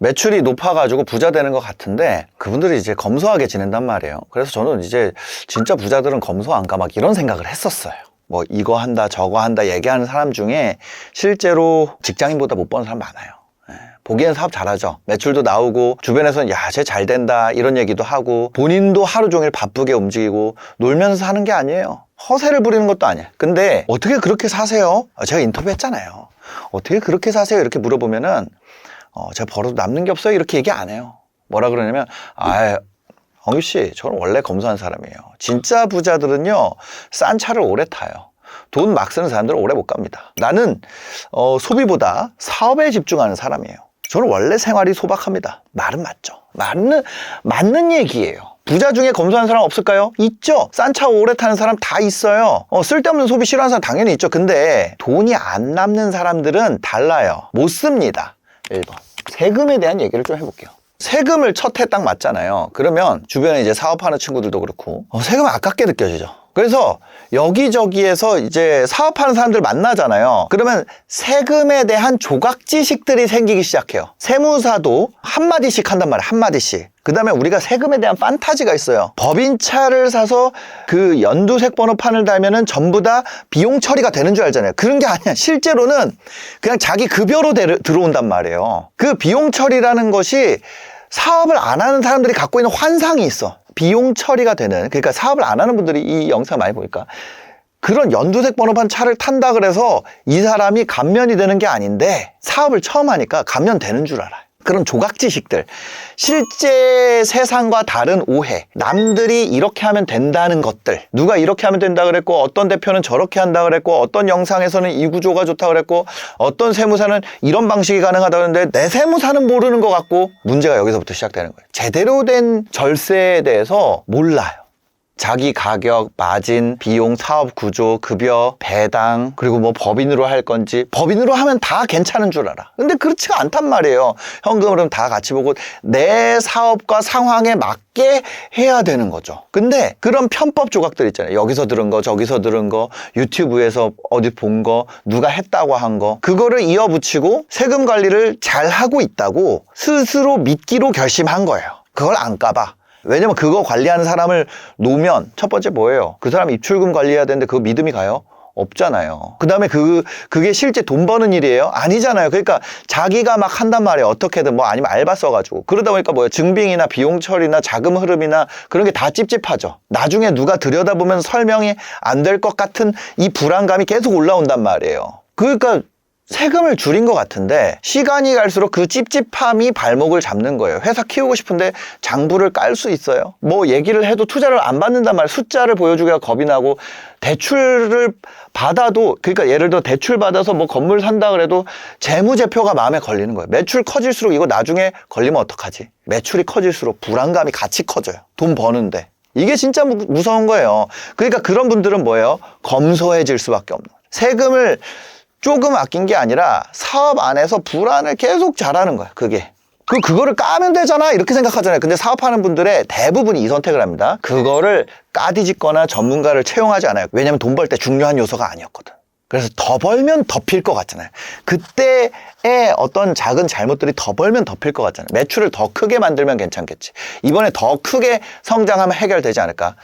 매출이 높아가지고 부자 되는 것 같은데 그분들이 이제 검소하게 지낸단 말이에요. 그래서 저는 이제 진짜 부자들은 검소한가 막 이런 생각을 했었어요. 뭐 이거 한다 저거 한다 얘기하는 사람 중에 실제로 직장인보다 못 버는 사람 많아요. 보기엔 사업 잘하죠. 매출도 나오고 주변에서는 야, 쟤 잘 된다 이런 얘기도 하고 본인도 하루 종일 바쁘게 움직이고 놀면서 사는 게 아니에요. 허세를 부리는 것도 아니에요. 근데 어떻게 그렇게 사세요? 제가 인터뷰했잖아요. 어떻게 그렇게 사세요? 이렇게 물어보면은 제가 벌어도 남는 게 없어요 이렇게 얘기 안 해요. 뭐라 그러냐면 홍유 씨, 저는 원래 검소한 사람이에요. 진짜 부자들은요 싼 차를 오래 타요. 돈 막 쓰는 사람들은 오래 못 갑니다. 나는 소비보다 사업에 집중하는 사람이에요. 저는 원래 생활이 소박합니다. 말은 맞죠. 맞는 얘기예요. 부자 중에 검소한 사람 없을까요? 있죠. 싼 차 오래 타는 사람 다 있어요. 쓸데없는 소비 싫어하는 사람 당연히 있죠. 근데 돈이 안 남는 사람들은 달라요. 못 씁니다. 1번. 세금에 대한 얘기를 좀 해볼게요. 세금을 첫 해 딱 맞잖아요. 그러면 주변에 이제 사업하는 친구들도 그렇고 세금 아깝게 느껴지죠. 그래서 여기저기에서 이제 사업하는 사람들 만나잖아요. 그러면 세금에 대한 조각지식들이 생기기 시작해요. 세무사도 한마디씩 한단 말이에요. 한마디씩. 그 다음에 우리가 세금에 대한 판타지가 있어요. 법인차를 사서 그 연두색 번호판을 달면은 전부 다 비용 처리가 되는 줄 알잖아요. 그런 게 아니야. 실제로는 그냥 자기 급여로 들어온단 말이에요. 그 비용 처리라는 것이 사업을 안 하는 사람들이 갖고 있는 환상이 있어. 비용 처리가 되는, 그러니까 사업을 안 하는 분들이 이 영상 많이 보니까 그런 연두색 번호판 차를 탄다 그래서 이 사람이 감면이 되는 게 아닌데 사업을 처음 하니까 감면되는 줄 알아요. 그런 조각지식들, 실제 세상과 다른 오해, 남들이 이렇게 하면 된다는 것들, 누가 이렇게 하면 된다 그랬고 어떤 대표는 저렇게 한다 그랬고 어떤 영상에서는 이 구조가 좋다 그랬고 어떤 세무사는 이런 방식이 가능하다 그랬는데 내 세무사는 모르는 것 같고 문제가 여기서부터 시작되는 거예요. 제대로 된 절세에 대해서 몰라요. 자기 가격, 마진, 비용, 사업 구조, 급여, 배당, 그리고 뭐 법인으로 할 건지 법인으로 하면 다 괜찮은 줄 알아. 근데 그렇지가 않단 말이에요. 현금으로는 다 같이 보고 내 사업과 상황에 맞게 해야 되는 거죠. 근데 그런 편법 조각들 있잖아요. 여기서 들은 거, 저기서 들은 거, 유튜브에서 어디 본 거, 누가 했다고 한 거, 그거를 이어붙이고 세금 관리를 잘 하고 있다고 스스로 믿기로 결심한 거예요. 그걸 안 까봐. 왜냐면 그거 관리하는 사람을 놓으면 첫 번째 뭐예요? 그 사람 입출금 관리해야 되는데 그거 믿음이 가요? 없잖아요. 그 다음에 그게 실제 돈 버는 일이에요? 아니잖아요. 그러니까 자기가 막 한단 말이에요. 어떻게든 뭐 아니면 알바 써가지고. 그러다 보니까 뭐예요? 증빙이나 비용 처리나 자금 흐름이나 그런 게 다 찝찝하죠. 나중에 누가 들여다보면 설명이 안 될 것 같은 이 불안감이 계속 올라온단 말이에요. 그러니까 세금을 줄인 것 같은데 시간이 갈수록 그 찝찝함이 발목을 잡는 거예요. 회사 키우고 싶은데 장부를 깔 수 있어요? 뭐 얘기를 해도 투자를 안 받는단 말이에요. 숫자를 보여주기가 겁이 나고 대출을 받아도, 그러니까 예를 들어 대출 받아서 뭐 건물 산다 그래도 재무제표가 마음에 걸리는 거예요. 매출 커질수록 이거 나중에 걸리면 어떡하지? 매출이 커질수록 불안감이 같이 커져요. 돈 버는데. 이게 진짜 무서운 거예요. 그러니까 그런 분들은 뭐예요? 검소해질 수밖에 없는 거예요. 세금을 조금 아낀 게 아니라 사업 안에서 불안을 계속 잘하는 거야. 그거를 까면 되잖아 이렇게 생각하잖아요. 근데 사업하는 분들의 대부분이 이 선택을 합니다. 그거를 까디짓거나 전문가를 채용하지 않아요. 왜냐면 돈 벌 때 중요한 요소가 아니었거든. 그래서 더 벌면 덮일 것 같잖아요. 그때의 어떤 작은 잘못들이 더 벌면 덮일 것 같잖아요. 매출을 더 크게 만들면 괜찮겠지. 이번에 더 크게 성장하면 해결되지 않을까.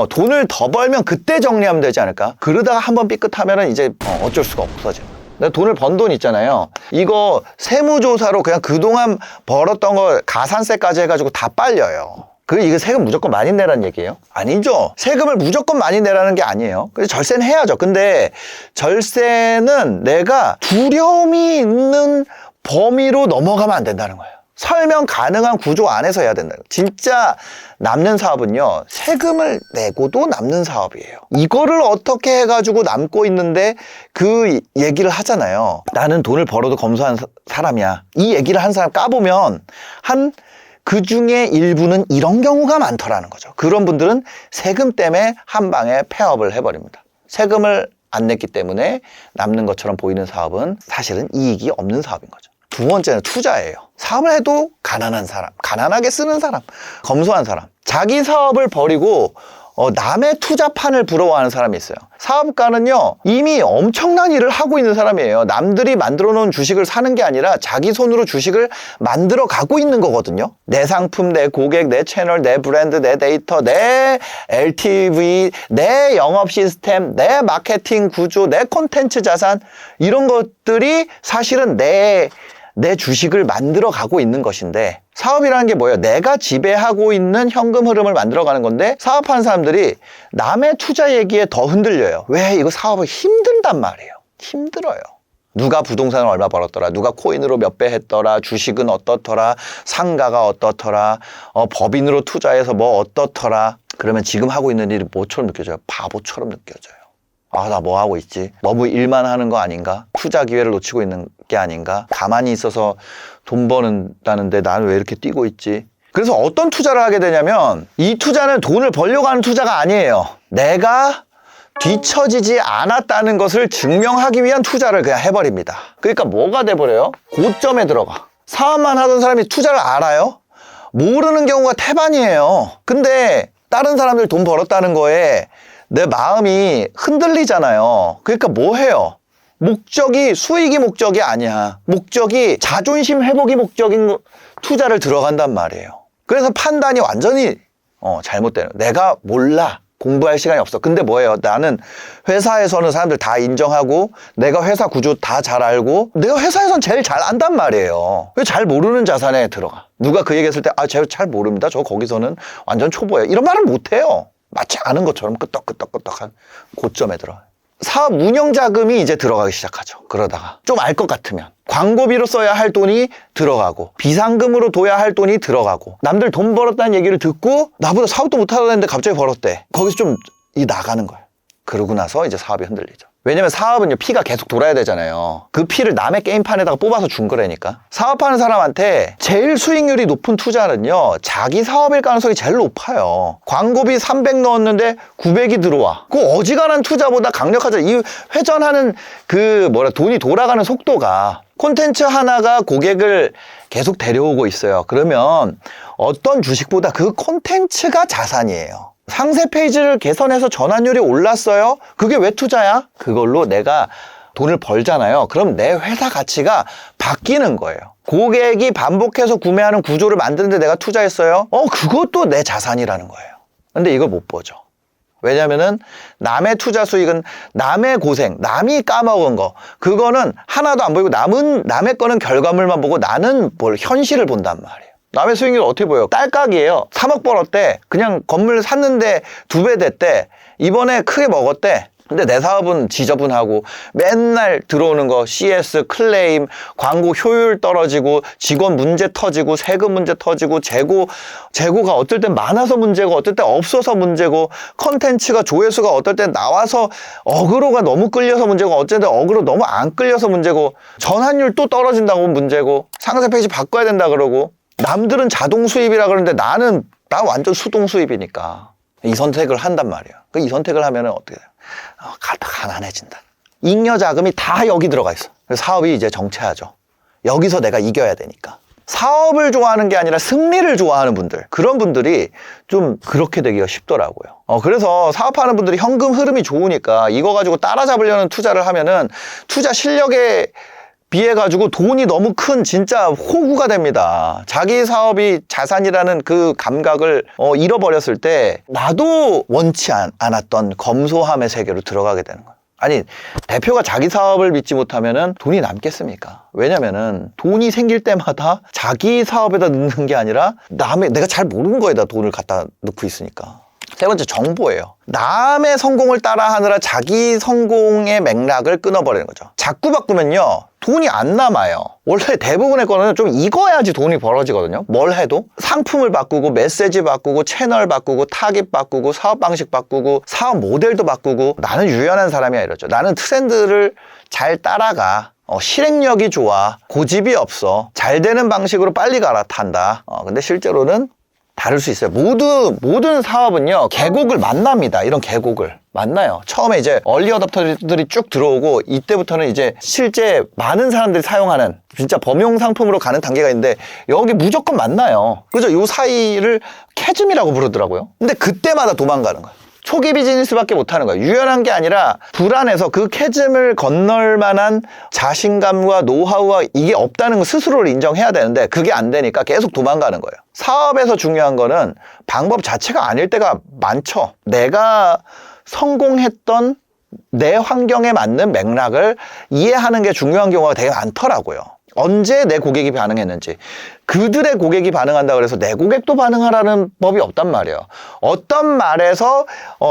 돈을 더 벌면 그때 정리하면 되지 않을까. 그러다가 한번 삐끗하면은 이제 어쩔 수가 없어져. 내가 돈을 번 돈 있잖아요. 이거 세무조사로 그냥 그동안 벌었던 거 가산세까지 해가지고 다 빨려요. 이거 세금 무조건 많이 내라는 얘기예요? 아니죠. 세금을 무조건 많이 내라는 게 아니에요. 그래서 절세는 해야죠. 근데 절세는 내가 두려움이 있는 범위로 넘어가면 안 된다는 거예요. 설명 가능한 구조 안에서 해야 된다는 거예요. 진짜 남는 사업은요, 세금을 내고도 남는 사업이에요. 이거를 어떻게 해가지고 남고 있는데 그 얘기를 하잖아요. 나는 돈을 벌어도 검소한 사람이야. 이 얘기를 한 사람 까보면 그 중에 일부는 이런 경우가 많더라는 거죠. 그런 분들은 세금 때문에 한 방에 폐업을 해버립니다. 세금을 안 냈기 때문에 남는 것처럼 보이는 사업은 사실은 이익이 없는 사업인 거죠. 두 번째는 투자예요. 사업을 해도 가난한 사람, 가난하게 쓰는 사람, 검소한 사람. 자기 사업을 버리고 남의 투자판을 부러워하는 사람이 있어요. 사업가는요, 이미 엄청난 일을 하고 있는 사람이에요. 남들이 만들어 놓은 주식을 사는 게 아니라 자기 손으로 주식을 만들어 가고 있는 거거든요. 내 상품, 내 고객, 내 채널, 내 브랜드, 내 데이터, 내 LTV, 내 영업 시스템, 내 마케팅 구조, 내 콘텐츠 자산, 이런 것들이 사실은 내 주식을 만들어 가고 있는 것인데, 사업이라는 게 뭐예요? 내가 지배하고 있는 현금 흐름을 만들어 가는 건데, 사업하는 사람들이 남의 투자 얘기에 더 흔들려요. 왜? 이거 사업은 힘들단 말이에요. 힘들어요. 누가 부동산을 얼마 벌었더라, 누가 코인으로 몇 배 했더라, 주식은 어떻더라, 상가가 어떻더라, 법인으로 투자해서 뭐 어떻더라. 그러면 지금 하고 있는 일이 뭐처럼 느껴져요? 바보처럼 느껴져요. 아, 나 뭐 하고 있지? 너무 일만 하는 거 아닌가? 투자 기회를 놓치고 있는 게 아닌가? 가만히 있어서 돈 버는다는데 나는 왜 이렇게 뛰고 있지? 그래서 어떤 투자를 하게 되냐면, 이 투자는 돈을 벌려고 하는 투자가 아니에요. 내가 뒤처지지 않았다는 것을 증명하기 위한 투자를 그냥 해버립니다. 그러니까 뭐가 돼버려요? 고점에 들어가. 사업만 하던 사람이 투자를 알아요? 모르는 경우가 태반이에요. 근데 다른 사람들 돈 벌었다는 거에 내 마음이 흔들리잖아요. 그러니까 뭐 해요? 목적이 수익이 목적이 아니야. 목적이 자존심 회복이 목적인 투자를 들어간단 말이에요. 그래서 판단이 완전히 잘못되는 거예요. 내가 몰라. 공부할 시간이 없어. 근데 뭐예요? 나는 회사에서는 사람들 다 인정하고, 내가 회사 구조 다 잘 알고, 내가 회사에서는 제일 잘 안단 말이에요. 왜 잘 모르는 자산에 들어가? 누가 그 얘기했을 때, 제가 잘 모릅니다. 저 거기서는 완전 초보예요. 이런 말은 못해요. 마치 아는 것처럼 끄떡끄떡끄떡한 고점에 들어가요. 사업 운영 자금이 이제 들어가기 시작하죠. 그러다가 좀 알 것 같으면 광고비로 써야 할 돈이 들어가고, 비상금으로 둬야 할 돈이 들어가고, 남들 돈 벌었다는 얘기를 듣고 나보다 사업도 못하는데 갑자기 벌었대. 거기서 좀 나가는 거예요. 그러고 나서 이제 사업이 흔들리죠. 왜냐면 사업은요, 피가 계속 돌아야 되잖아요. 그 피를 남의 게임판에다가 뽑아서 준 거라니까. 사업하는 사람한테 제일 수익률이 높은 투자는요, 자기 사업일 가능성이 제일 높아요. 광고비 300 넣었는데 900이 들어와. 그 어지간한 투자보다 강력하죠. 이 회전하는 돈이 돌아가는 속도가, 콘텐츠 하나가 고객을 계속 데려오고 있어요. 그러면 어떤 주식보다 그 콘텐츠가 자산이에요. 상세 페이지를 개선해서 전환율이 올랐어요? 그게 왜 투자야? 그걸로 내가 돈을 벌잖아요. 그럼 내 회사 가치가 바뀌는 거예요. 고객이 반복해서 구매하는 구조를 만드는데 내가 투자했어요? 그것도 내 자산이라는 거예요. 근데 이걸 못 보죠. 왜냐면은 남의 투자 수익은 남의 고생, 남이 까먹은 거, 그거는 하나도 안 보이고, 남의 거는 결과물만 보고 나는 현실을 본단 말이에요. 남의 수익률 어떻게 보여요? 딸깍이에요. 3억 벌었대. 그냥 건물 샀는데 2배 됐대. 이번에 크게 먹었대. 근데 내 사업은 지저분하고, 맨날 들어오는 거 CS, 클레임, 광고 효율 떨어지고, 직원 문제 터지고, 세금 문제 터지고, 재고가 어떨 땐 많아서 문제고, 어떨 땐 없어서 문제고, 컨텐츠가 조회수가 어떨 땐 나와서 어그로가 너무 끌려서 문제고, 어쩔 땐 어그로 너무 안 끌려서 문제고, 전환율 또 떨어진다고 문제고, 상세 페이지 바꿔야 된다 그러고, 남들은 자동 수입이라 그러는데 나 완전 수동 수입이니까 이 선택을 한단 말이에요. 이 선택을 하면 어떻게 돼요? 가난해진다. 잉여 자금이 다 여기 들어가 있어. 그래서 사업이 이제 정체하죠. 여기서 내가 이겨야 되니까. 사업을 좋아하는 게 아니라 승리를 좋아하는 분들, 그런 분들이 좀 그렇게 되기가 쉽더라고요. 그래서 사업하는 분들이 현금 흐름이 좋으니까 이거 가지고 따라잡으려는 투자를 하면은 투자 실력에 비해 가지고 돈이 너무 큰 진짜 호구가 됩니다. 자기 사업이 자산이라는 그 감각을 잃어버렸을 때 나도 원치 않았던 검소함의 세계로 들어가게 되는 거예요. 아니, 대표가 자기 사업을 믿지 못하면은 돈이 남겠습니까? 왜냐면은 돈이 생길 때마다 자기 사업에다 넣는 게 아니라 내가 잘 모르는 거에다 돈을 갖다 넣고 있으니까. 세 번째, 정보예요. 남의 성공을 따라하느라 자기 성공의 맥락을 끊어버리는 거죠. 자꾸 바꾸면요, 돈이 안 남아요. 원래 대부분의 거는 좀 익어야지 돈이 벌어지거든요. 뭘 해도 상품을 바꾸고, 메시지 바꾸고, 채널 바꾸고, 타깃 바꾸고, 사업 방식 바꾸고, 사업 모델도 바꾸고. 나는 유연한 사람이야 이러죠. 나는 트렌드를 잘 따라가. 실행력이 좋아. 고집이 없어. 잘 되는 방식으로 빨리 갈아탄다. 근데 실제로는 다를 수 있어요. 모든 사업은요, 계곡을 만납니다. 이런 계곡을 만나요. 처음에 이제 얼리 어답터들이 쭉 들어오고, 이때부터는 이제 실제 많은 사람들이 사용하는 진짜 범용 상품으로 가는 단계가 있는데, 여기 무조건 만나요. 그죠? 요 사이를 캐즘이라고 부르더라고요. 근데 그때마다 도망가는 거예요. 초기 비즈니스밖에 못하는 거예요. 유연한 게 아니라 불안해서 그 캐즘을 건널 만한 자신감과 노하우와 이게 없다는 거 스스로를 인정해야 되는데 그게 안 되니까 계속 도망가는 거예요. 사업에서 중요한 거는 방법 자체가 아닐 때가 많죠. 내가 성공했던 내 환경에 맞는 맥락을 이해하는 게 중요한 경우가 되게 많더라고요. 언제 내 고객이 반응했는지. 그들의 고객이 반응한다고 해서 내 고객도 반응하라는 법이 없단 말이에요. 어떤 말에서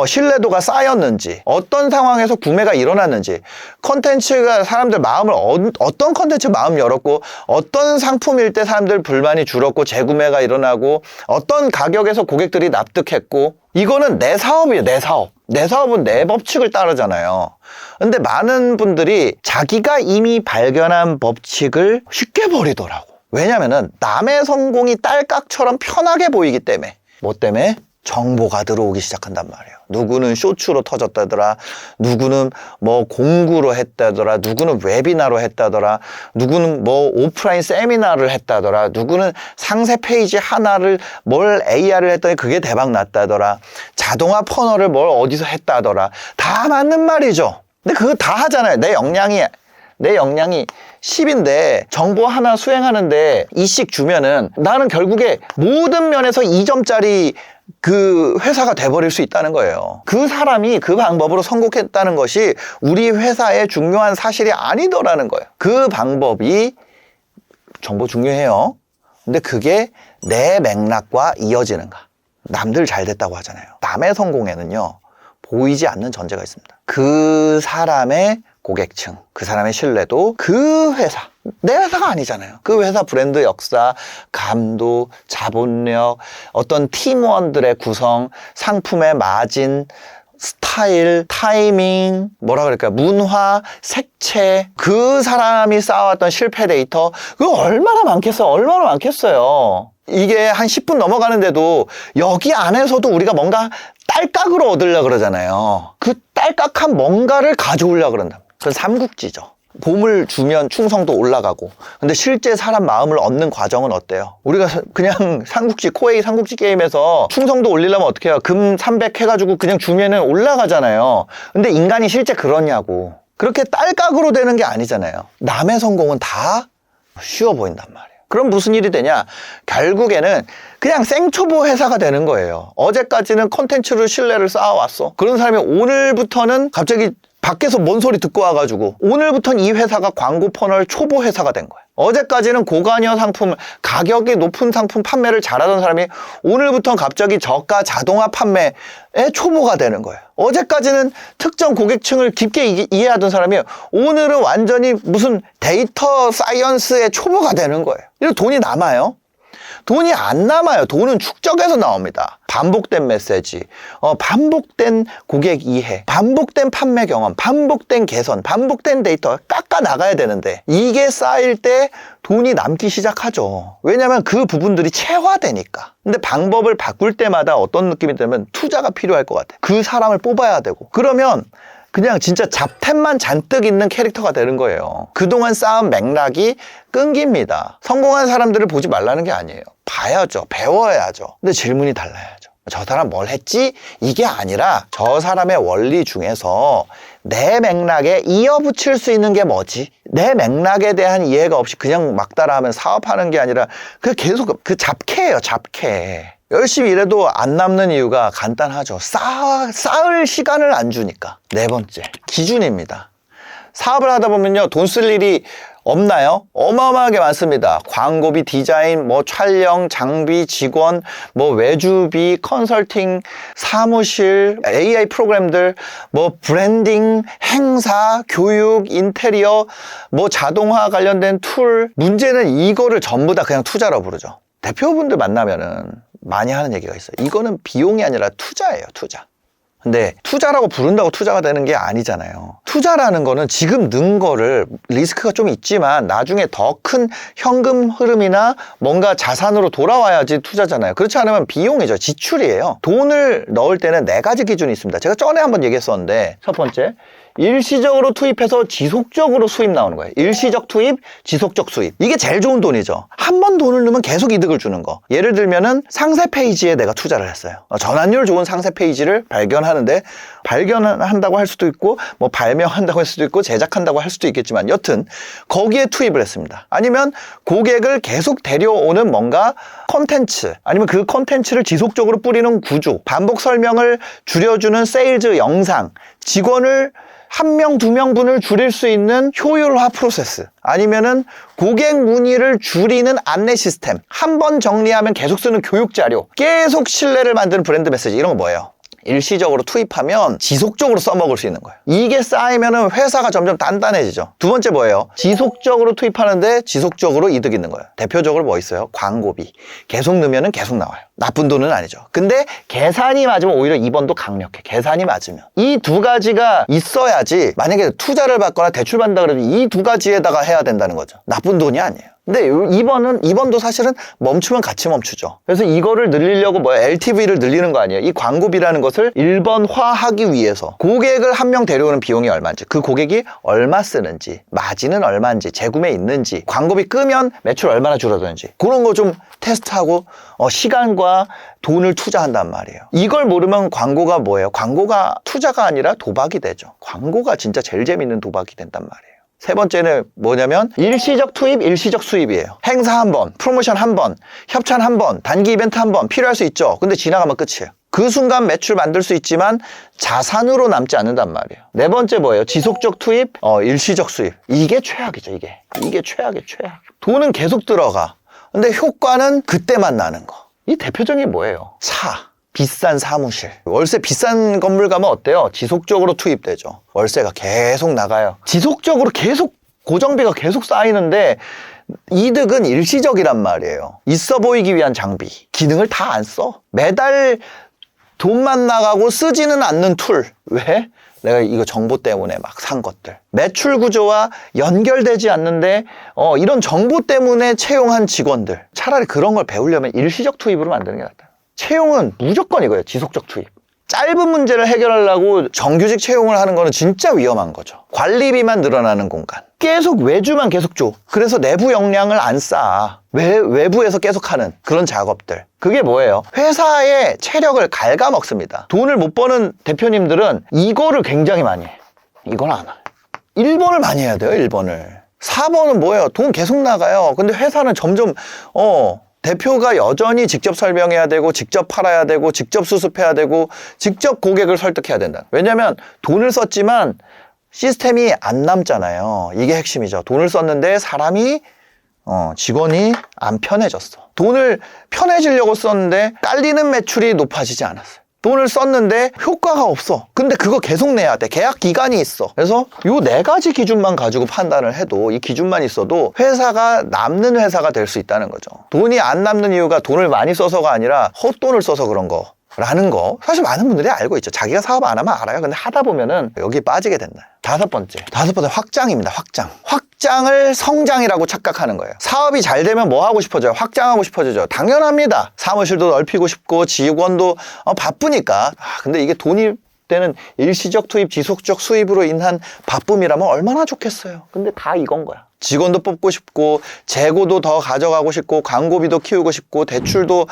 신뢰도가 쌓였는지, 어떤 상황에서 구매가 일어났는지, 컨텐츠가 사람들 마음을 어떤 컨텐츠 마음 열었고, 어떤 상품일 때 사람들 불만이 줄었고 재구매가 일어나고, 어떤 가격에서 고객들이 납득했고, 이거는 내 사업이에요. 내 사업. 내 사업은 내 법칙을 따르잖아요. 근데 많은 분들이 자기가 이미 발견한 법칙을 쉽게 버리더라고. 왜냐면은 남의 성공이 딸깍처럼 편하게 보이기 때문에. 뭐 때문에? 정보가 들어오기 시작한단 말이에요. 누구는 쇼츠로 터졌다더라, 누구는 뭐 공구로 했다더라, 누구는 웨비나로 했다더라, 누구는 뭐 오프라인 세미나를 했다더라, 누구는 상세 페이지 하나를 뭘 AR을 했더니 그게 대박 났다더라, 자동화 퍼널을 뭘 어디서 했다더라. 다 맞는 말이죠. 근데 그거 다 하잖아요. 내 역량이 10인데 정보 하나 수행하는데 2씩 주면은 나는 결국에 모든 면에서 2점짜리 그 회사가 돼버릴 수 있다는 거예요. 그 사람이 그 방법으로 성공했다는 것이 우리 회사의 중요한 사실이 아니더라는 거예요. 그 방법이 정보 중요해요. 근데 그게 내 맥락과 이어지는가. 남들 잘 됐다고 하잖아요. 남의 성공에는요, 보이지 않는 전제가 있습니다. 그 사람의 고객층, 그 사람의 신뢰도, 그 회사, 내 회사가 아니잖아요. 그 회사 브랜드 역사, 감도, 자본력, 어떤 팀원들의 구성, 상품의 마진, 스타일, 타이밍, 뭐라 그럴까요? 문화, 색채, 그 사람이 쌓아왔던 실패 데이터, 그거 얼마나 많겠어요. 이게 한 10분 넘어가는데도 여기 안에서도 우리가 뭔가 딸깍으로 얻으려고 그러잖아요. 그 딸깍한 뭔가를 가져오려고 그런다. 그건 삼국지죠. 봄을 주면 충성도 올라가고. 근데 실제 사람 마음을 얻는 과정은 어때요? 우리가 그냥 코에이 삼국지 게임에서 충성도 올리려면 어떻게 해요? 금 300 해가지고 그냥 주면은 올라가잖아요. 근데 인간이 실제 그러냐고. 그렇게 딸깍으로 되는 게 아니잖아요. 남의 성공은 다 쉬워 보인단 말이에요. 그럼 무슨 일이 되냐? 결국에는 그냥 생초보 회사가 되는 거예요. 어제까지는 콘텐츠로 신뢰를 쌓아왔어. 그런 사람이 오늘부터는 갑자기 밖에서 뭔 소리 듣고 와가지고 오늘부터는 이 회사가 광고 퍼널 초보 회사가 된 거예요. 어제까지는 고가녀 상품, 가격이 높은 상품 판매를 잘하던 사람이 오늘부터는 갑자기 저가 자동화 판매의 초보가 되는 거예요. 어제까지는 특정 고객층을 깊게 이해하던 사람이 오늘은 완전히 무슨 데이터 사이언스의 초보가 되는 거예요. 이런 돈이 남아요? 돈이 안 남아요. 돈은 축적해서 나옵니다. 반복된 메시지, 반복된 고객 이해, 반복된 판매 경험, 반복된 개선, 반복된 데이터 깎아 나가야 되는데 이게 쌓일 때 돈이 남기 시작하죠. 왜냐하면 그 부분들이 체화되니까. 근데 방법을 바꿀 때마다 어떤 느낌이 들면 투자가 필요할 것 같아요. 그 사람을 뽑아야 되고. 그러면 그냥 진짜 잡템만 잔뜩 있는 캐릭터가 되는 거예요. 그동안 쌓은 맥락이 끊깁니다. 성공한 사람들을 보지 말라는 게 아니에요. 봐야죠. 배워야죠. 근데 질문이 달라야죠. 저 사람 뭘 했지? 이게 아니라 저 사람의 원리 중에서 내 맥락에 이어붙일 수 있는 게 뭐지? 내 맥락에 대한 이해가 없이 그냥 막 따라하면 사업하는 게 아니라 그 계속 그 잡캐예요. 잡캐. 열심히 일해도 안 남는 이유가 간단하죠. 쌓을 시간을 안 주니까. 네 번째, 기준입니다. 사업을 하다 보면요, 돈 쓸 일이 없나요? 어마어마하게 많습니다. 광고비, 디자인, 뭐 촬영, 장비, 직원, 뭐 외주비, 컨설팅, 사무실, AI 프로그램들, 뭐 브랜딩, 행사, 교육, 인테리어, 뭐 자동화 관련된 툴. 문제는 이거를 전부 다 그냥 투자로 부르죠. 대표분들 만나면은 많이 하는 얘기가 있어요. 이거는 비용이 아니라 투자예요, 투자. 근데 투자라고 부른다고 투자가 되는 게 아니잖아요. 투자라는 거는 지금 넣은 거를 리스크가 좀 있지만 나중에 더 큰 현금 흐름이나 뭔가 자산으로 돌아와야지 투자잖아요. 그렇지 않으면 비용이죠. 지출이에요. 돈을 넣을 때는 4가지 기준이 있습니다. 제가 전에 한번 얘기했었는데, 첫 번째, 일시적으로 투입해서 지속적으로 수입 나오는 거예요. 일시적 투입, 지속적 수입. 이게 제일 좋은 돈이죠. 한 번 돈을 넣으면 계속 이득을 주는 거. 예를 들면은 상세 페이지에 내가 투자를 했어요. 전환율 좋은 상세 페이지를 발견하는데, 발견한다고 할 수도 있고 뭐 발명한다고 할 수도 있고 제작한다고 할 수도 있겠지만, 여튼 거기에 투입을 했습니다. 아니면 고객을 계속 데려오는 뭔가 콘텐츠, 아니면 그 콘텐츠를 지속적으로 뿌리는 구조, 반복 설명을 줄여주는 세일즈 영상, 직원을 1명, 2명분을 줄일 수 있는 효율화 프로세스, 아니면은 고객 문의를 줄이는 안내 시스템, 한 번 정리하면 계속 쓰는 교육 자료, 계속 신뢰를 만드는 브랜드 메시지, 이런 거 뭐예요? 일시적으로 투입하면 지속적으로 써먹을 수 있는 거예요. 이게 쌓이면 회사가 점점 단단해지죠. 두 번째 뭐예요? 지속적으로 투입하는데 지속적으로 이득 있는 거예요. 대표적으로 뭐 있어요? 광고비. 계속 넣으면 계속 나와요. 나쁜 돈은 아니죠. 근데 계산이 맞으면 오히려 2번도 강력해. 계산이 맞으면. 이 두 가지가 있어야지, 만약에 투자를 받거나 대출 받는다 그러면 이 두 가지에다가 해야 된다는 거죠. 나쁜 돈이 아니에요. 근데 2번도 사실은 멈추면 같이 멈추죠. 그래서 이거를 늘리려고 LTV를 늘리는 거 아니에요. 이 광고비라는 것을 1번화하기 위해서 고객을 한 명 데려오는 비용이 얼마인지, 그 고객이 얼마 쓰는지, 마진은 얼마인지, 재구매 있는지, 광고비 끄면 매출 얼마나 줄어드는지, 그런 거 좀 테스트하고 시간과 돈을 투자한단 말이에요. 이걸 모르면 광고가 뭐예요? 광고가 투자가 아니라 도박이 되죠. 광고가 진짜 제일 재밌는 도박이 된단 말이에요. 세 번째는 뭐냐면 일시적 투입, 일시적 수입이에요. 행사 한 번, 프로모션 한 번, 협찬 한 번, 단기 이벤트 한 번 필요할 수 있죠. 근데 지나가면 끝이에요. 그 순간 매출 만들 수 있지만 자산으로 남지 않는단 말이에요. 네 번째 뭐예요? 지속적 투입, 일시적 수입. 이게 최악이죠, 이게. 이게 최악이에요, 최악. 돈은 계속 들어가. 근데 효과는 그때만 나는 거. 이 대표적인 뭐예요? 비싼 사무실. 월세 비싼 건물 가면 어때요? 지속적으로 투입되죠. 월세가 계속 나가요. 지속적으로 계속 고정비가 계속 쌓이는데 이득은 일시적이란 말이에요. 있어 보이기 위한 장비. 기능을 다 안 써. 매달 돈만 나가고 쓰지는 않는 툴. 왜? 내가 이거 정보 때문에 막 산 것들. 매출 구조와 연결되지 않는데 이런 정보 때문에 채용한 직원들. 차라리 그런 걸 배우려면 일시적 투입으로 만드는 게 낫다. 채용은 무조건 이거예요. 지속적 투입. 짧은 문제를 해결하려고 정규직 채용을 하는 거는 진짜 위험한 거죠. 관리비만 늘어나는 공간. 계속 외주만 계속 줘. 그래서 내부 역량을 안 쌓아. 외부에서 계속 하는 그런 작업들. 그게 뭐예요? 회사의 체력을 갉아먹습니다. 돈을 못 버는 대표님들은 이거를 굉장히 많이 해. 이걸 안 해. 1번을 많이 해야 돼요. 1번을. 4번은 뭐예요? 돈 계속 나가요. 근데 회사는 점점 대표가 여전히 직접 설명해야 되고, 직접 팔아야 되고, 직접 수습해야 되고, 직접 고객을 설득해야 된다. 왜냐면 돈을 썼지만 시스템이 안 남잖아요. 이게 핵심이죠. 돈을 썼는데 사람이 직원이 안 편해졌어. 돈을 편해지려고 썼는데 깔리는 매출이 높아지지 않았어요. 돈을 썼는데 효과가 없어. 근데 그거 계속 내야 돼. 계약 기간이 있어. 그래서 요 4가지 기준만 가지고 판단을 해도, 이 기준만 있어도 회사가 남는 회사가 될 수 있다는 거죠. 돈이 안 남는 이유가 돈을 많이 써서가 아니라 헛돈을 써서 그런 거 라는 거 사실 많은 분들이 알고 있죠. 자기가 사업 안 하면 알아요. 근데 하다 보면은 여기 빠지게 된다. 다섯 번째 확장입니다. 확장을 성장이라고 착각하는 거예요. 사업이 잘 되면 뭐 하고 싶어져요? 확장하고 싶어지죠. 당연합니다. 사무실도 넓히고 싶고 직원도 바쁘니까. 근데 이게 돈이 되는 일시적 투입, 지속적 수입으로 인한 바쁨이라면 얼마나 좋겠어요. 근데 다 이건 거야. 직원도 뽑고 싶고, 재고도 더 가져가고 싶고, 광고비도 키우고 싶고, 대출도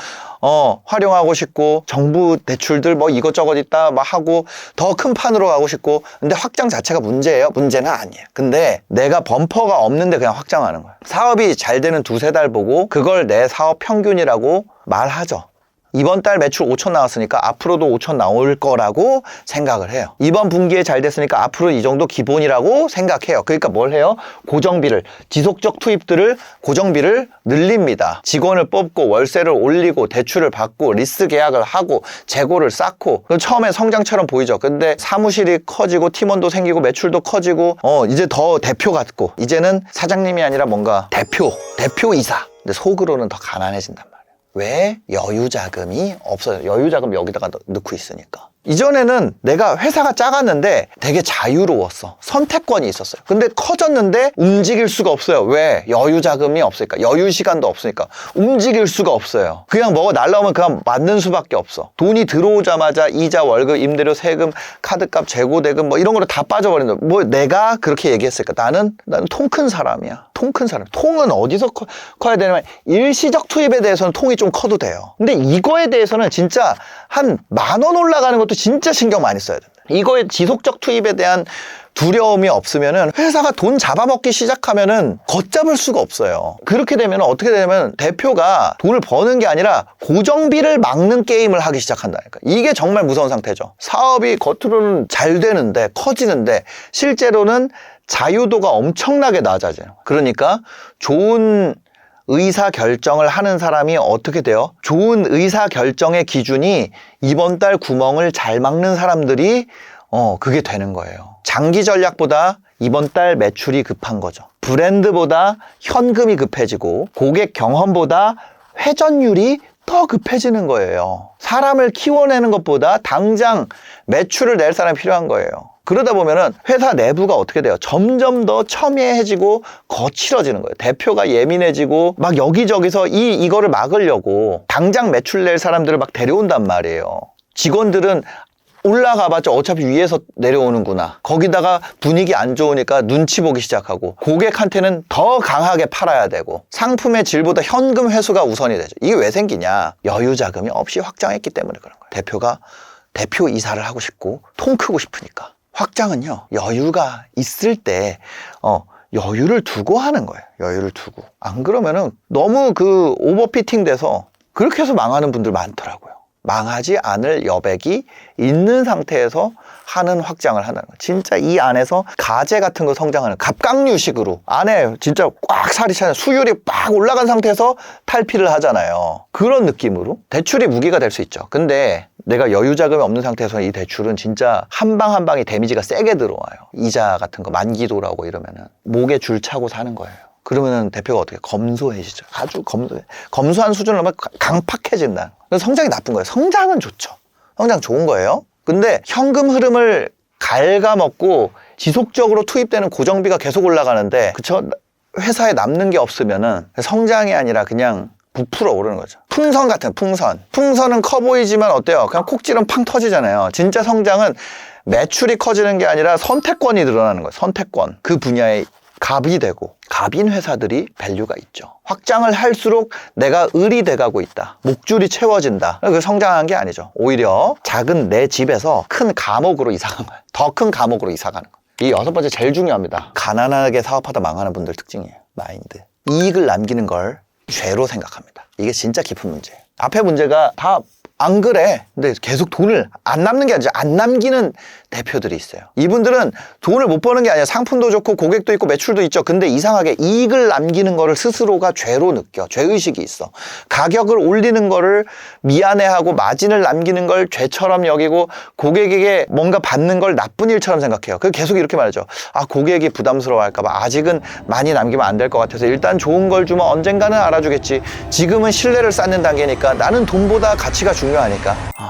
활용하고 싶고, 정부 대출들 뭐 이것저것 있다 막 하고 더 큰 판으로 가고 싶고. 근데 확장 자체가 문제예요? 문제는 아니에요. 근데 내가 범퍼가 없는데 그냥 확장하는 거야. 사업이 잘 되는 2-3달 보고 그걸 내 사업 평균이라고 말하죠. 이번 달 매출 5천 나왔으니까 앞으로도 5천 나올 거라고 생각을 해요. 이번 분기에 잘 됐으니까 앞으로 이 정도 기본이라고 생각해요. 그러니까 뭘 해요? 고정비를, 지속적 투입들을, 고정비를 늘립니다. 직원을 뽑고 월세를 올리고 대출을 받고 리스 계약을 하고 재고를 쌓고. 처음에 성장처럼 보이죠. 근데 사무실이 커지고 팀원도 생기고 매출도 커지고 이제 더 대표 같고, 이제는 사장님이 아니라 뭔가 대표이사. 근데 속으로는 더 가난해진단 말이에요. 왜? 여유 자금이 없어요. 여유 자금 여기다가 넣고 있으니까. 이전에는 내가 회사가 작았는데 되게 자유로웠어. 선택권이 있었어요. 근데 커졌는데 움직일 수가 없어요. 왜? 여유 자금이 없으니까. 여유 시간도 없으니까. 움직일 수가 없어요. 그냥 뭐가 날라오면 그냥 맞는 수밖에 없어. 돈이 들어오자마자 이자, 월급, 임대료, 세금, 카드값, 재고 대금 뭐 이런 거로 다 빠져버린다. 뭐 내가 그렇게 얘기했을까? 나는 통 큰 사람이야. 통 큰 사람. 통은 어디서 커야 되냐면 일시적 투입에 대해서는 통이 좀 커도 돼요. 근데 이거에 대해서는 진짜 한 10,000원 올라가는 것도 진짜 신경 많이 써야 된다. 이거에 지속적 투입에 대한 두려움이 없으면은 회사가 돈 잡아먹기 시작하면은 걷잡을 수가 없어요. 그렇게 되면 어떻게 되냐면 대표가 돈을 버는 게 아니라 고정비를 막는 게임을 하기 시작한다니까. 이게 정말 무서운 상태죠. 사업이 겉으로는 잘 되는데 커지는데 실제로는 자유도가 엄청나게 낮아져요. 그러니까 좋은 의사 결정을 하는 사람이 어떻게 돼요? 좋은 의사 결정의 기준이 이번 달 구멍을 잘 막는 사람들이 그게 되는 거예요. 장기 전략보다 이번 달 매출이 급한 거죠. 브랜드보다 현금이 급해지고 고객 경험보다 회전율이 더 급해지는 거예요. 사람을 키워내는 것보다 당장 매출을 낼 사람이 필요한 거예요. 그러다 보면은 회사 내부가 어떻게 돼요? 점점 더 첨예해지고 거칠어지는 거예요. 대표가 예민해지고 막 여기저기서 이거를 막으려고 당장 매출 낼 사람들을 막 데려온단 말이에요. 직원들은 올라가봤자 어차피 위에서 내려오는구나. 거기다가 분위기 안 좋으니까 눈치 보기 시작하고 고객한테는 더 강하게 팔아야 되고 상품의 질보다 현금 회수가 우선이 되죠. 이게 왜 생기냐? 여유 자금이 없이 확장했기 때문에 그런 거예요. 대표가 대표 이사를 하고 싶고 통 크고 싶으니까. 확장은요, 여유가 있을 때 여유를 두고 하는 거예요. 여유를 두고. 안 그러면은 너무 오버피팅 돼서 그렇게 해서 망하는 분들 많더라고요. 망하지 않을 여백이 있는 상태에서 하는 확장을 한다는 거예요. 진짜 이 안에서 가재 같은 거 성장하는 갑각류식으로 안에 진짜 꽉 살이 차는 수율이 빡 올라간 상태에서 탈피를 하잖아요. 그런 느낌으로 대출이 무기가 될 수 있죠. 근데 내가 여유 자금이 없는 상태에서는 이 대출은 진짜 한 방 한 방이 데미지가 세게 들어와요. 이자 같은 거 만기도라고 이러면은 목에 줄 차고 사는 거예요. 그러면은 대표가 어떻게 검소해지죠. 아주 검소한 수준을 넘어 강팍해진다. 그래서 성장이 나쁜 거예요. 성장은 좋죠. 성장 좋은 거예요. 근데 현금 흐름을 갉아먹고 지속적으로 투입되는 고정비가 계속 올라가는데 그쵸? 회사에 남는 게 없으면은 성장이 아니라 그냥 부풀어 오르는 거죠. 풍선 같은 풍선. 풍선은 커 보이지만 어때요? 그냥 콕 찌르면 팡 터지잖아요. 진짜 성장은 매출이 커지는 게 아니라 선택권이 늘어나는 거예요. 선택권. 그 분야에 갑이 되고 갑인 회사들이 밸류가 있죠. 확장을 할수록 내가 을이 돼가고 있다. 목줄이 채워진다. 그 성장한 게 아니죠. 오히려 작은 내 집에서 큰 감옥으로 이사간 거예요. 더 큰 감옥으로 이사가는 거예요. 이 6번째 제일 중요합니다. 가난하게 사업하다 망하는 분들 특징이에요. 마인드. 이익을 남기는 걸 죄로 생각합니다. 이게 진짜 깊은 문제예요. 앞에 문제가 다 안 그래. 근데 계속 돈을 안 남는 게 아니라 안 남기는 대표들이 있어요. 이분들은 돈을 못 버는 게 아니라 상품도 좋고 고객도 있고 매출도 있죠. 근데 이상하게 이익을 남기는 거를 스스로가 죄로 느껴. 죄의식이 있어. 가격을 올리는 거를 미안해하고 마진을 남기는 걸 죄처럼 여기고 고객에게 뭔가 받는 걸 나쁜 일처럼 생각해요. 그래서 계속 이렇게 말하죠. 아, 고객이 부담스러워할까 봐 아직은 많이 남기면 안 될 것 같아서 일단 좋은 걸 주면 언젠가는 알아주겠지. 지금은 신뢰를 쌓는 단계니까 나는 돈보다 가치가 중요하니까.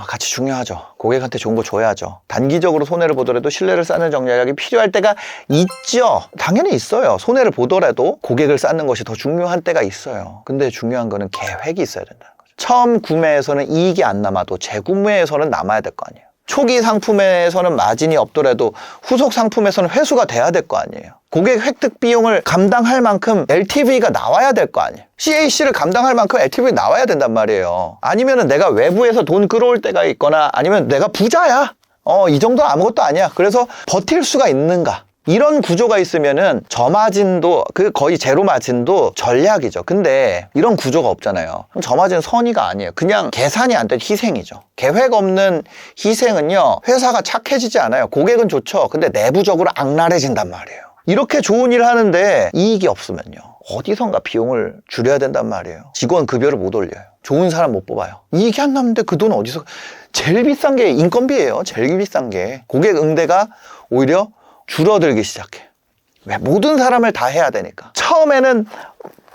가치 중요하죠. 고객한테 좋은 거 줘야죠. 단기적으로 손해를 보더라도 신뢰를 쌓는 전략이 필요할 때가 있죠. 당연히 있어요. 손해를 보더라도 고객을 쌓는 것이 더 중요한 때가 있어요. 근데 중요한 거는 계획이 있어야 된다는 거죠. 처음 구매에서는 이익이 안 남아도 재구매에서는 남아야 될 거 아니에요. 초기 상품에서는 마진이 없더라도 후속 상품에서는 회수가 돼야 될 거 아니에요. 고객 획득 비용을 감당할 만큼 LTV가 나와야 될 거 아니에요. CAC를 감당할 만큼 LTV가 나와야 된단 말이에요. 아니면은 내가 외부에서 돈 끌어올 때가 있거나 아니면 내가 부자야. 이 정도는 아무것도 아니야. 그래서 버틸 수가 있는가. 이런 구조가 있으면은 저마진도 거의 제로 마진도 전략이죠. 근데 이런 구조가 없잖아요. 그럼 저마진 선의가 아니에요. 그냥 계산이 안 된 희생이죠. 계획 없는 희생은요, 회사가 착해지지 않아요. 고객은 좋죠. 근데 내부적으로 악랄해진단 말이에요. 이렇게 좋은 일 하는데 이익이 없으면요, 어디선가 비용을 줄여야 된단 말이에요. 직원 급여를 못 올려요. 좋은 사람 못 뽑아요. 이익이 안 남는데 그 돈 어디서. 제일 비싼 게 인건비예요. 제일 비싼 게. 고객 응대가 오히려 줄어들기 시작해. 왜? 모든 사람을 다 해야 되니까. 처음에는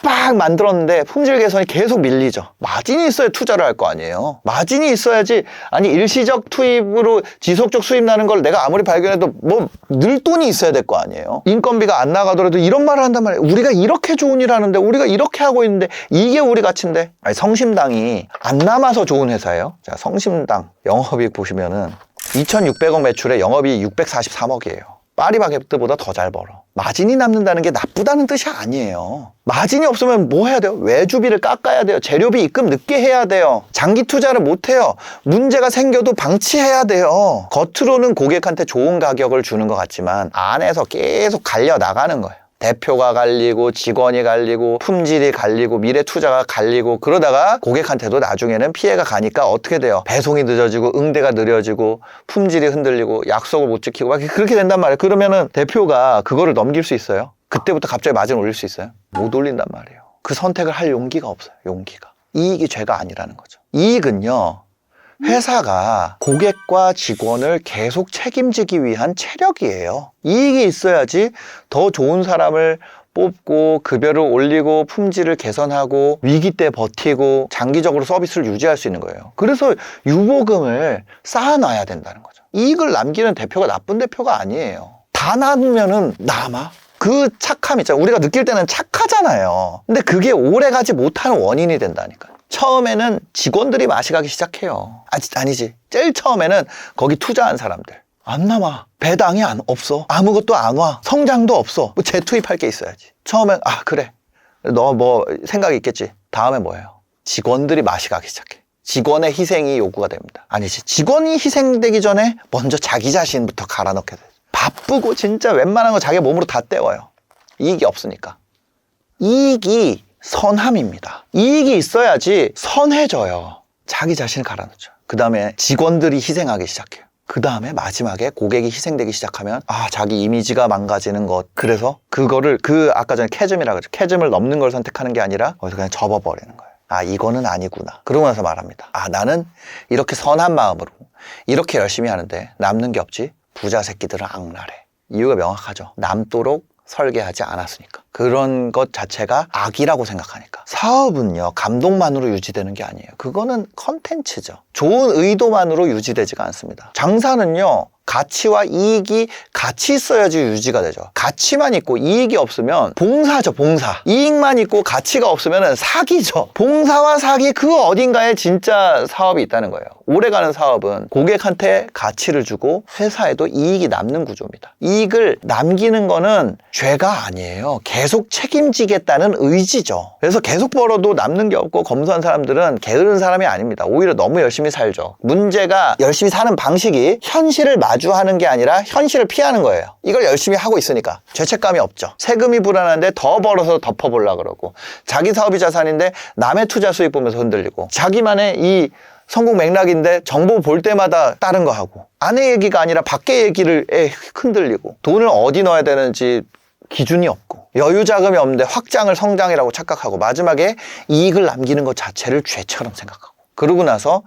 빡 만들었는데 품질 개선이 계속 밀리죠. 마진이 있어야 투자를 할 거 아니에요. 마진이 있어야지. 아니 일시적 투입으로 지속적 수입 나는 걸 내가 아무리 발견해도 뭐 늘 돈이 있어야 될 거 아니에요. 인건비가 안 나가더라도 이런 말을 한단 말이에요. 우리가 이렇게 좋은 일 하는데, 우리가 이렇게 하고 있는데 이게 우리 가치인데. 아니, 성심당이 안 남아서 좋은 회사예요. 자, 성심당 영업이익 보시면은 2,600억 매출에 영업이익 643억이에요. 파리바게뜨보다 더 잘 벌어. 마진이 남는다는 게 나쁘다는 뜻이 아니에요. 마진이 없으면 뭐 해야 돼요? 외주비를 깎아야 돼요. 재료비 입금 늦게 해야 돼요. 장기 투자를 못 해요. 문제가 생겨도 방치해야 돼요. 겉으로는 고객한테 좋은 가격을 주는 것 같지만 안에서 계속 갈려 나가는 거예요. 대표가 갈리고 직원이 갈리고 품질이 갈리고 미래 투자가 갈리고, 그러다가 고객한테도 나중에는 피해가 가니까 어떻게 돼요? 배송이 늦어지고 응대가 느려지고 품질이 흔들리고 약속을 못 지키고 막 그렇게 된단 말이에요. 그러면은 대표가 그거를 넘길 수 있어요? 그때부터 갑자기 마진 올릴 수 있어요? 못 올린단 말이에요. 그 선택을 할 용기가 없어요. 용기가. 이익이 죄가 아니라는 거죠. 이익은요, 회사가 고객과 직원을 계속 책임지기 위한 체력이에요. 이익이 있어야지 더 좋은 사람을 뽑고 급여를 올리고 품질을 개선하고 위기 때 버티고 장기적으로 서비스를 유지할 수 있는 거예요. 그래서 유보금을 쌓아놔야 된다는 거죠. 이익을 남기는 대표가 나쁜 대표가 아니에요. 다 남으면은 남아? 그 착함 있잖아요. 우리가 느낄 때는 착하잖아요. 근데 그게 오래가지 못하는 원인이 된다니까요. 처음에는 직원들이 맛이 가기 시작해요. 아니지. 제일 처음에는 거기 투자한 사람들. 안 남아. 배당이 없어. 아무것도 안 와. 성장도 없어. 뭐 재투입할 게 있어야지. 처음엔 그래. 너 뭐 생각이 있겠지. 다음에 뭐예요? 직원들이 맛이 가기 시작해. 직원의 희생이 요구가 됩니다. 아니지. 직원이 희생되기 전에 먼저 자기 자신부터 갈아넣게 돼. 바쁘고 진짜 웬만한 거 자기 몸으로 다 때워요. 이익이 없으니까. 이익이 선함입니다. 이익이 있어야지 선해져요. 자기 자신을 갈아넣죠. 그 다음에 직원들이 희생하기 시작해요. 그 다음에 마지막에 고객이 희생되기 시작하면 자기 이미지가 망가지는 것. 그래서 그거를 아까 전에 캐즘이라고 그랬죠. 캐즘을 넘는 걸 선택하는 게 아니라 거기서 그냥 접어버리는 거예요. 이거는 아니구나. 그러고 나서 말합니다. 나는 이렇게 선한 마음으로 이렇게 열심히 하는데 남는 게 없지. 부자 새끼들은 악랄해. 이유가 명확하죠. 남도록 설계하지 않았으니까. 그런 것 자체가 악이라고 생각하니까. 사업은요, 감동만으로 유지되는 게 아니에요. 그거는 컨텐츠죠. 좋은 의도만으로 유지되지가 않습니다. 장사는요, 가치와 이익이 같이 있어야지 유지가 되죠. 가치만 있고 이익이 없으면 봉사죠, 봉사. 이익만 있고 가치가 없으면 사기죠. 봉사와 사기, 그 어딘가에 진짜 사업이 있다는 거예요. 오래가는 사업은 고객한테 가치를 주고 회사에도 이익이 남는 구조입니다. 이익을 남기는 거는 죄가 아니에요. 계속 책임지겠다는 의지죠. 그래서 계속 벌어도 남는 게 없고 검소한 사람들은 게으른 사람이 아닙니다. 오히려 너무 열심히 살죠. 문제가 열심히 사는 방식이 현실을 마주하는 게 아니라 현실을 피하는 거예요. 이걸 열심히 하고 있으니까 죄책감이 없죠. 세금이 불안한데 더 벌어서 덮어보려고 그러고, 자기 사업이 자산인데 남의 투자 수익 보면서 흔들리고, 자기만의 이 성공 맥락인데 정보 볼 때마다 다른 거 하고, 아내 얘기가 아니라 밖의 얘기를 흔들리고, 돈을 어디 넣어야 되는지 기준이 없고, 여유 자금이 없는데 확장을 성장이라고 착각하고, 마지막에 이익을 남기는 것 자체를 죄처럼 생각하고, 그러고 나서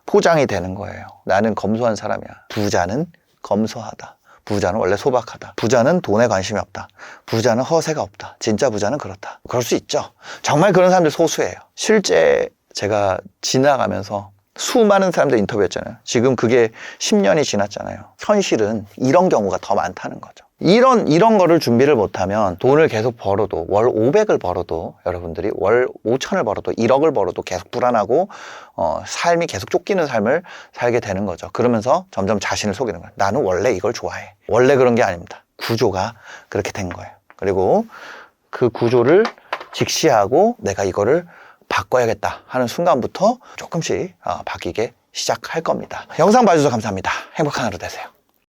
포장이 되는 거예요. 나는 검소한 사람이야. 부자는 검소하다. 부자는 원래 소박하다. 부자는 돈에 관심이 없다. 부자는 허세가 없다. 진짜 부자는 그렇다. 그럴 수 있죠. 정말 그런 사람들 소수예요. 실제 제가 지나가면서 수많은 사람들 인터뷰했잖아요. 지금 그게 10년이 지났잖아요. 현실은 이런 경우가 더 많다는 거죠. 이런 거를 준비를 못하면 돈을 계속 벌어도, 월 500을 벌어도, 여러분들이 월 5천을 벌어도, 1억을 벌어도 계속 불안하고 삶이 계속 쫓기는 삶을 살게 되는 거죠. 그러면서 점점 자신을 속이는 거예요. 나는 원래 이걸 좋아해. 원래 그런 게 아닙니다. 구조가 그렇게 된 거예요. 그리고 그 구조를 직시하고 내가 이거를 바꿔야겠다 하는 순간부터 조금씩 바뀌게 시작할 겁니다. 영상 봐주셔서 감사합니다. 행복한 하루 되세요.